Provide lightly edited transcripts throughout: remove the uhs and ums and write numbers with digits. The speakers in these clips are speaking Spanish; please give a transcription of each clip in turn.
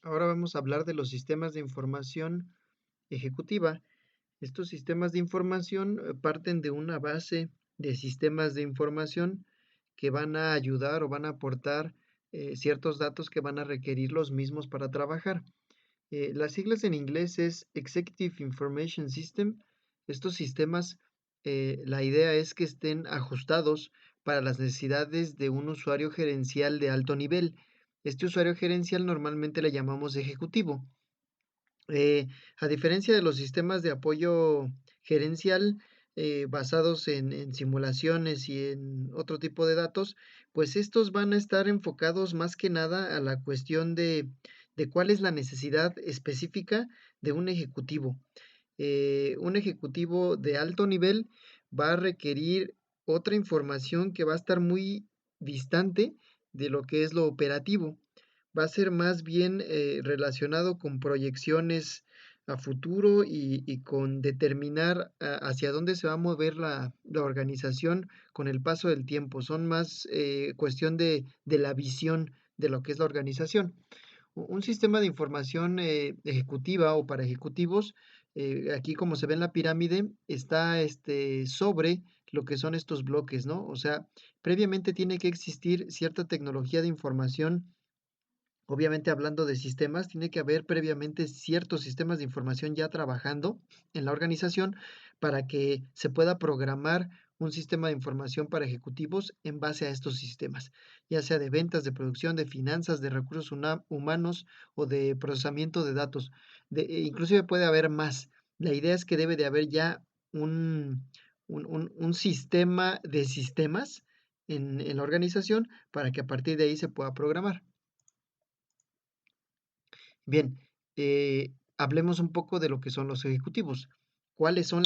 Ahora vamos a hablar de los sistemas de información ejecutiva. Estos sistemas de información parten de una base de sistemas de información que van a ayudar o van a aportar ciertos datos que van a requerir los mismos para trabajar. Las siglas en inglés es Executive Information System. Estos sistemas, la idea es que estén ajustados para las necesidades de un usuario gerencial de alto nivel. Este usuario gerencial normalmente le llamamos ejecutivo. A diferencia de los sistemas de apoyo gerencial, basados en simulaciones y en otro tipo de datos, pues estos van a estar enfocados más que nada a la cuestión de cuál es la necesidad específica de un ejecutivo. Un ejecutivo de alto nivel va a requerir otra información que va a estar muy distante de lo que es lo operativo. Va a ser más bien relacionado con proyecciones a futuro y con determinar hacia dónde se va a mover la organización con el paso del tiempo. Son más cuestión de la visión de lo que es la organización. Un sistema de información ejecutiva o para ejecutivos, aquí como se ve en la pirámide, está sobre lo que son estos bloques, ¿no? O sea, previamente tiene que existir cierta tecnología de información. Obviamente, hablando de sistemas, tiene que haber previamente ciertos sistemas de información ya trabajando en la organización para que se pueda programar un sistema de información para ejecutivos en base a estos sistemas, ya sea de ventas, de producción, de finanzas, de recursos humanos o de procesamiento de datos. Inclusive puede haber más. La idea es que debe de haber ya un sistema de sistemas en la organización para que a partir de ahí se pueda programar. Bien, hablemos un poco de lo que son los ejecutivos. ¿Cuáles son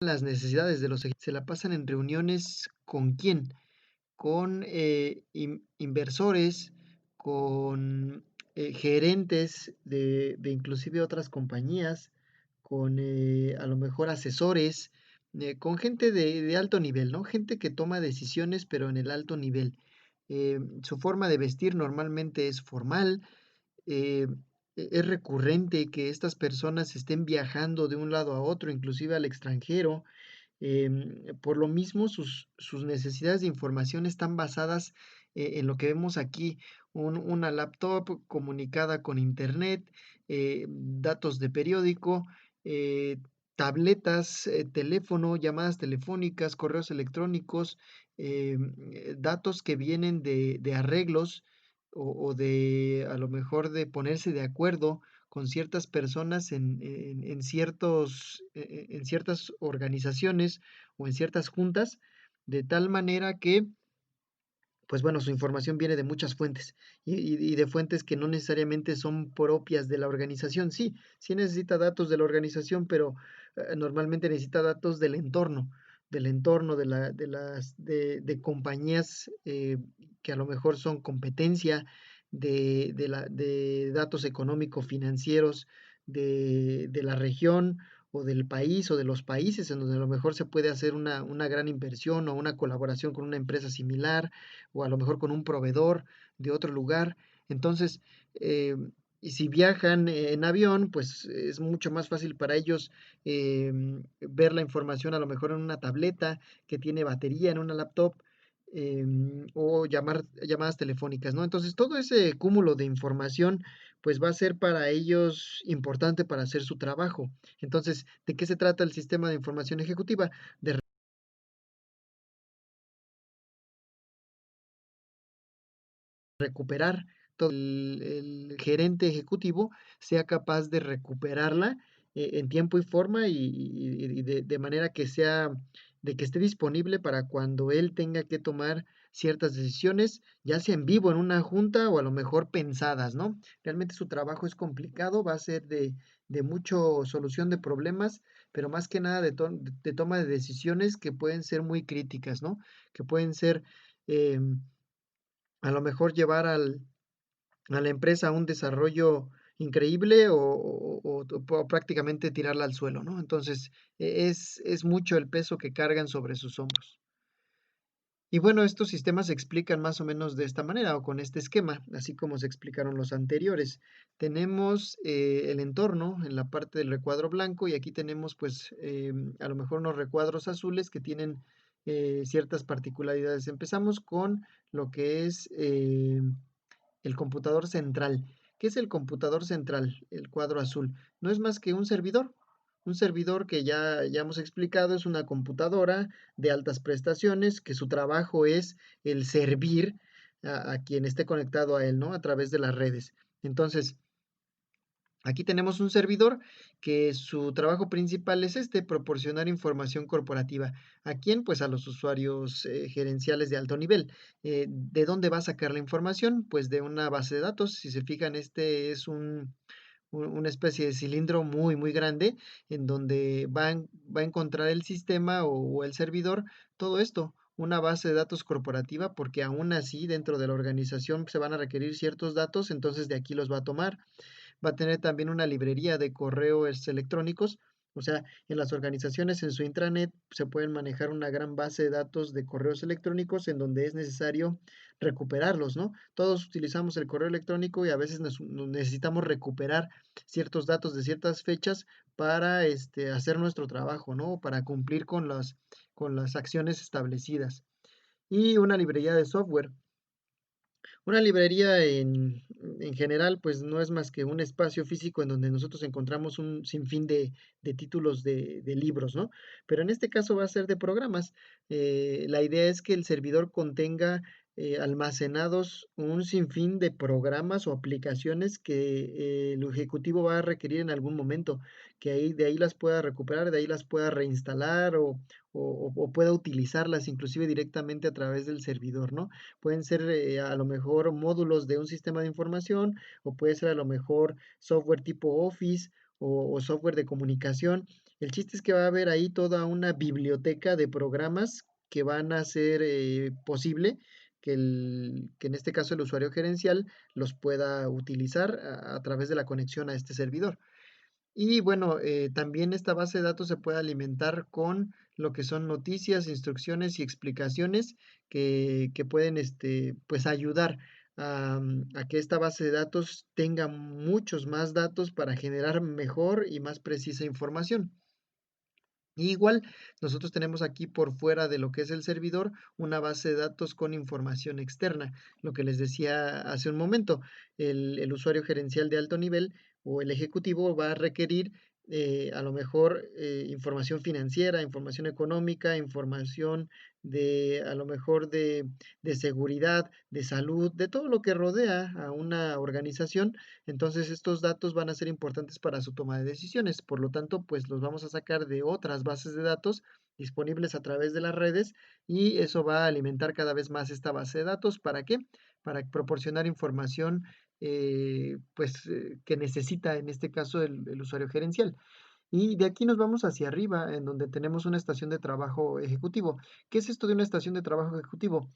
las necesidades de los ejecutivos? ¿Se la pasan en reuniones con quién? Con inversores, con gerentes de inclusive otras compañías, con a lo mejor asesores, con gente de alto nivel, ¿no? Gente que toma decisiones, pero en el alto nivel. Su forma de vestir normalmente es formal. eh, es recurrente que estas personas estén viajando de un lado a otro, inclusive al extranjero. Por lo mismo, sus necesidades de información están basadas en lo que vemos aquí, una laptop comunicada con internet, datos de periódico, eh, tabletas, teléfono, llamadas telefónicas, correos electrónicos, datos que vienen de arreglos o de a lo mejor de ponerse de acuerdo con ciertas personas en en ciertas organizaciones o en ciertas juntas, de tal manera que, pues bueno, su información viene de muchas fuentes y de fuentes que no necesariamente son propias de la organización. Sí, sí necesita datos de la organización, pero normalmente necesita datos del entorno de compañías que a lo mejor son competencia, de datos económico-financieros de la región o del país o de los países en donde a lo mejor se puede hacer una gran inversión o una colaboración con una empresa similar o a lo mejor con un proveedor de otro lugar. Entonces, y si viajan en avión, pues es mucho más fácil para ellos ver la información a lo mejor en una tableta que tiene batería, en una laptop. O llamadas telefónicas, ¿no? Entonces, todo ese cúmulo de información, pues va a ser para ellos importante para hacer su trabajo. Entonces, ¿de qué se trata el sistema de información ejecutiva? De recuperar todo el gerente ejecutivo sea capaz de recuperarla en tiempo y forma y de manera que sea, de que esté disponible para cuando él tenga que tomar ciertas decisiones, ya sea en vivo en una junta o a lo mejor pensadas, ¿no? Realmente su trabajo es complicado, va a ser de mucho solución de problemas, pero más que nada de toma de decisiones que pueden ser muy críticas, ¿no? Que pueden ser a lo mejor llevar a la empresa a un desarrollo increíble o prácticamente tirarla al suelo, ¿no? Entonces, es mucho el peso que cargan sobre sus hombros. Y bueno, estos sistemas se explican más o menos de esta manera o con este esquema, así como se explicaron los anteriores. Tenemos el entorno en la parte del recuadro blanco y aquí tenemos pues a lo mejor unos recuadros azules que tienen ciertas particularidades. Empezamos con lo que es el computador central. ¿Qué es el computador central? El cuadro azul. No es más que un servidor. Un servidor que ya hemos explicado es una computadora de altas prestaciones, que su trabajo es el servir a quien esté conectado a él, ¿no? A través de las redes. Entonces, aquí tenemos un servidor que su trabajo principal es este, proporcionar información corporativa. ¿A quién? Pues a los usuarios gerenciales de alto nivel. ¿De dónde va a sacar la información? Pues de una base de datos. Si se fijan, este es una especie de cilindro muy, muy grande en donde va a encontrar el sistema o el servidor todo esto. Una base de datos corporativa, porque aún así dentro de la organización se van a requerir ciertos datos, entonces de aquí los va a tomar. Va a tener también una librería de correos electrónicos. O sea, en las organizaciones, en su intranet, se pueden manejar una gran base de datos de correos electrónicos en donde es necesario recuperarlos, ¿no? Todos utilizamos el correo electrónico y a veces nos necesitamos recuperar ciertos datos de ciertas fechas para hacer nuestro trabajo, ¿no? Para cumplir con las acciones establecidas. Y una librería de software. Una librería en general, pues no es más que un espacio físico en donde nosotros encontramos un sinfín de títulos de libros, ¿no? Pero en este caso va a ser de programas. La idea es que el servidor contenga almacenados un sinfín de programas o aplicaciones que el ejecutivo va a requerir en algún momento, que de ahí las pueda recuperar, de ahí las pueda reinstalar o pueda utilizarlas inclusive directamente a través del servidor, ¿no? Pueden ser a lo mejor módulos de un sistema de información o puede ser a lo mejor software tipo Office o software de comunicación. El chiste es que va a haber ahí toda una biblioteca de programas que van a hacer posible que en este caso el usuario gerencial los pueda utilizar a través de la conexión a este servidor. Y bueno, también esta base de datos se puede alimentar con lo que son noticias, instrucciones y explicaciones que pueden pues ayudar a que esta base de datos tenga muchos más datos para generar mejor y más precisa información. Y igual, nosotros tenemos aquí por fuera de lo que es el servidor una base de datos con información externa. Lo que les decía hace un momento, el usuario gerencial de alto nivel o el ejecutivo va a requerir a lo mejor información financiera, información económica, información a lo mejor de seguridad, de salud, de todo lo que rodea a una organización. Entonces, estos datos van a ser importantes para su toma de decisiones. Por lo tanto, pues los vamos a sacar de otras bases de datos disponibles a través de las redes y eso va a alimentar cada vez más esta base de datos. ¿Para qué? Para proporcionar información que necesita en este caso el usuario gerencial. Y de aquí nos vamos hacia arriba, en donde tenemos una estación de trabajo ejecutivo. ¿Qué es esto de una estación de trabajo ejecutivo?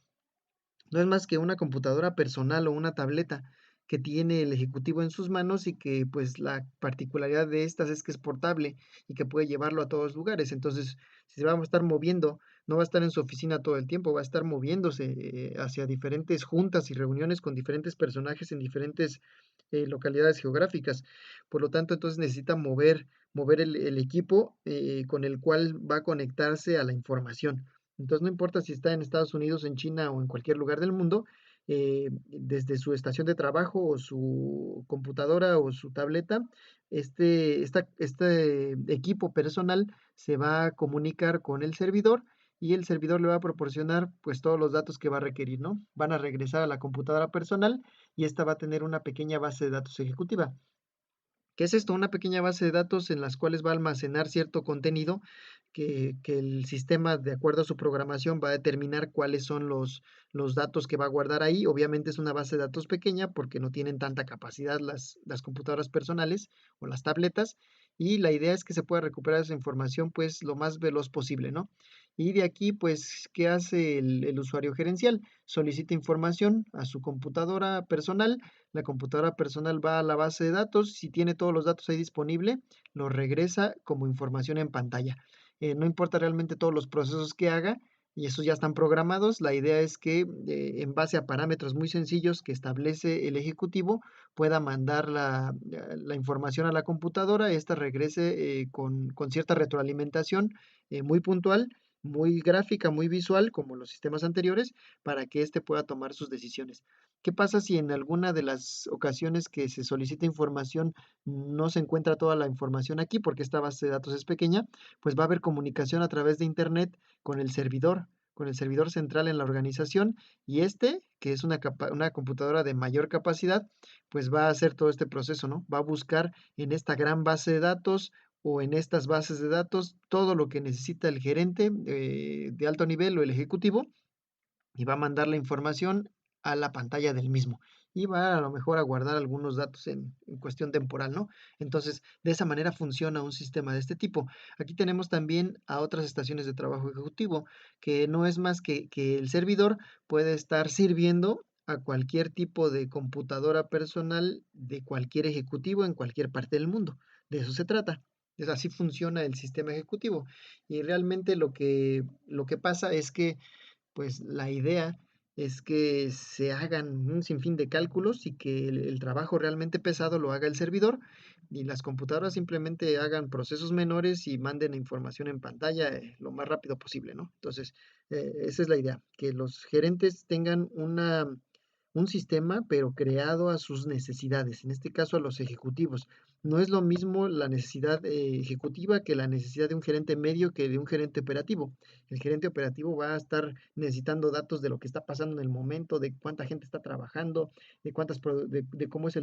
No es más que una computadora personal o una tableta que tiene el ejecutivo en sus manos y que pues la particularidad de estas es que es portable y que puede llevarlo a todos lugares. Entonces, si se va a estar moviendo, no va a estar en su oficina todo el tiempo, va a estar moviéndose hacia diferentes juntas y reuniones con diferentes personajes en diferentes localidades geográficas. Por lo tanto, entonces necesita mover el equipo con el cual va a conectarse a la información. Entonces, no importa si está en Estados Unidos, en China o en cualquier lugar del mundo, desde su estación de trabajo o su computadora o su tableta, este equipo personal se va a comunicar con el servidor y el servidor le va a proporcionar pues todos los datos que va a requerir, ¿no? Van a regresar a la computadora personal y esta va a tener una pequeña base de datos ejecutiva. ¿Qué es esto? Una pequeña base de datos en las cuales va a almacenar cierto contenido que el sistema, de acuerdo a su programación, va a determinar cuáles son los datos que va a guardar ahí. Obviamente es una base de datos pequeña porque no tienen tanta capacidad las computadoras personales o las tabletas. y la idea es que se pueda recuperar esa información pues lo más veloz posible, ¿no? Y de aquí, pues, ¿qué hace el usuario gerencial? Solicita información a su computadora personal. La computadora personal va a la base de datos. Si tiene todos los datos ahí disponible, lo regresa como información en pantalla. No importa realmente todos los procesos que haga, y esos ya están programados. La idea es que en base a parámetros muy sencillos que establece el ejecutivo, pueda mandar la información a la computadora, esta regrese con cierta retroalimentación muy puntual, muy gráfica, muy visual, como los sistemas anteriores, para que éste pueda tomar sus decisiones. ¿Qué pasa si en alguna de las ocasiones que se solicita información no se encuentra toda la información aquí, porque esta base de datos es pequeña? Pues va a haber comunicación a través de Internet con el servidor central en la organización, y este, que es una computadora de mayor capacidad, pues va a hacer todo este proceso, ¿no? Va a buscar en esta gran base de datos o en estas bases de datos todo lo que necesita el gerente de alto nivel o el ejecutivo, y va a mandar la información a la pantalla del mismo. Y va a lo mejor a guardar algunos datos en cuestión temporal, ¿no? Entonces, de esa manera funciona un sistema de este tipo. Aquí tenemos también a otras estaciones de trabajo ejecutivo, que no es más que el servidor puede estar sirviendo a cualquier tipo de computadora personal de cualquier ejecutivo en cualquier parte del mundo. De eso se trata. Así funciona el sistema ejecutivo. Y realmente lo que pasa es que pues la idea es que se hagan un sinfín de cálculos y que el trabajo realmente pesado lo haga el servidor y las computadoras simplemente hagan procesos menores y manden la información en pantalla lo más rápido posible, ¿no? Entonces, esa es la idea, que los gerentes tengan un sistema, pero creado a sus necesidades, en este caso a los ejecutivos. No es lo mismo la necesidad ejecutiva que la necesidad de un gerente medio que de un gerente operativo. El gerente operativo va a estar necesitando datos de lo que está pasando en el momento, de cuánta gente está trabajando, de cómo es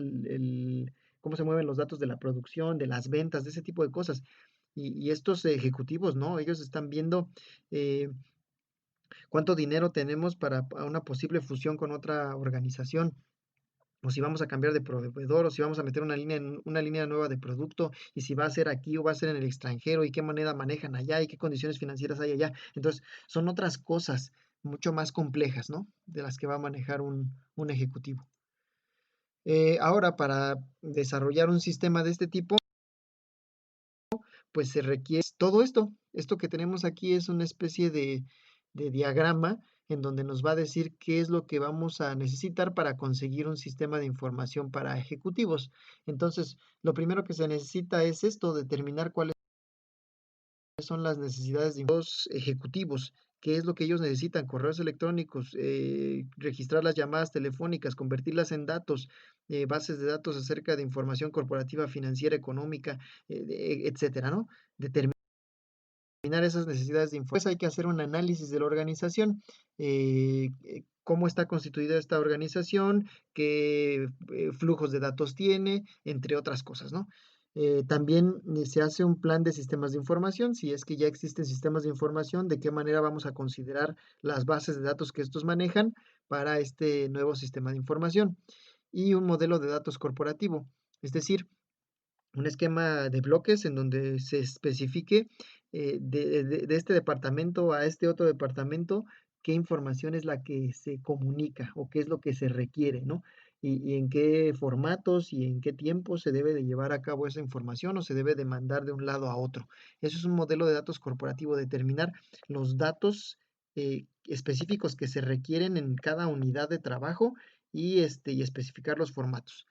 cómo se mueven los datos de la producción, de las ventas, de ese tipo de cosas. Y estos ejecutivos, ¿no? Ellos están viendo eh, cuánto dinero tenemos para una posible fusión con otra organización, o si vamos a cambiar de proveedor, o si vamos a meter una línea nueva de producto, y si va a ser aquí o va a ser en el extranjero, y qué moneda manejan allá, y qué condiciones financieras hay allá. Entonces, son otras cosas mucho más complejas, ¿no? De las que va a manejar un ejecutivo. Ahora, para desarrollar un sistema de este tipo, pues se requiere todo esto. Esto que tenemos aquí es una especie de diagrama en donde nos va a decir qué es lo que vamos a necesitar para conseguir un sistema de información para ejecutivos. Entonces, lo primero que se necesita es esto, determinar cuáles son las necesidades de los ejecutivos, qué es lo que ellos necesitan, correos electrónicos, registrar las llamadas telefónicas, convertirlas en datos, bases de datos acerca de información corporativa, financiera, económica, etcétera, ¿no? Determinar esas necesidades de información. Pues hay que hacer un análisis de la organización, cómo está constituida esta organización, qué flujos de datos tiene, entre otras cosas, ¿no? También se hace un plan de sistemas de información, si es que ya existen sistemas de información, de qué manera vamos a considerar las bases de datos que estos manejan para este nuevo sistema de información. Y un modelo de datos corporativo, es decir, un esquema de bloques en donde se especifique de este departamento a este otro departamento qué información es la que se comunica o qué es lo que se requiere, ¿no? Y en qué formatos y en qué tiempo se debe de llevar a cabo esa información o se debe de mandar de un lado a otro. Eso es un modelo de datos corporativo, determinar los datos específicos que se requieren en cada unidad de trabajo y especificar los formatos.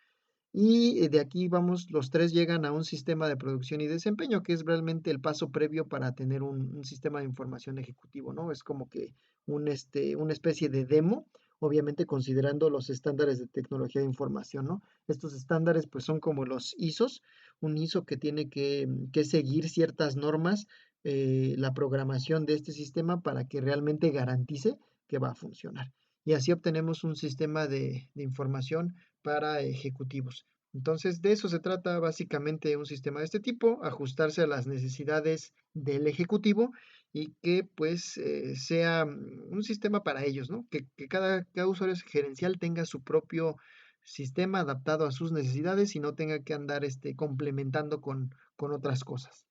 Y de aquí vamos, los tres llegan a un sistema de producción y desempeño, que es realmente el paso previo para tener un sistema de información ejecutivo, ¿no? Es como que una especie de demo, obviamente considerando los estándares de tecnología de información, ¿no? Estos estándares pues son como los ISOs, un ISO que tiene que seguir ciertas normas, la programación de este sistema para que realmente garantice que va a funcionar. Y así obtenemos un sistema de información para ejecutivos. Entonces, de eso se trata básicamente un sistema de este tipo, ajustarse a las necesidades del ejecutivo y que pues sea un sistema para ellos, ¿no? Que cada usuario gerencial tenga su propio sistema adaptado a sus necesidades y no tenga que andar complementando con otras cosas.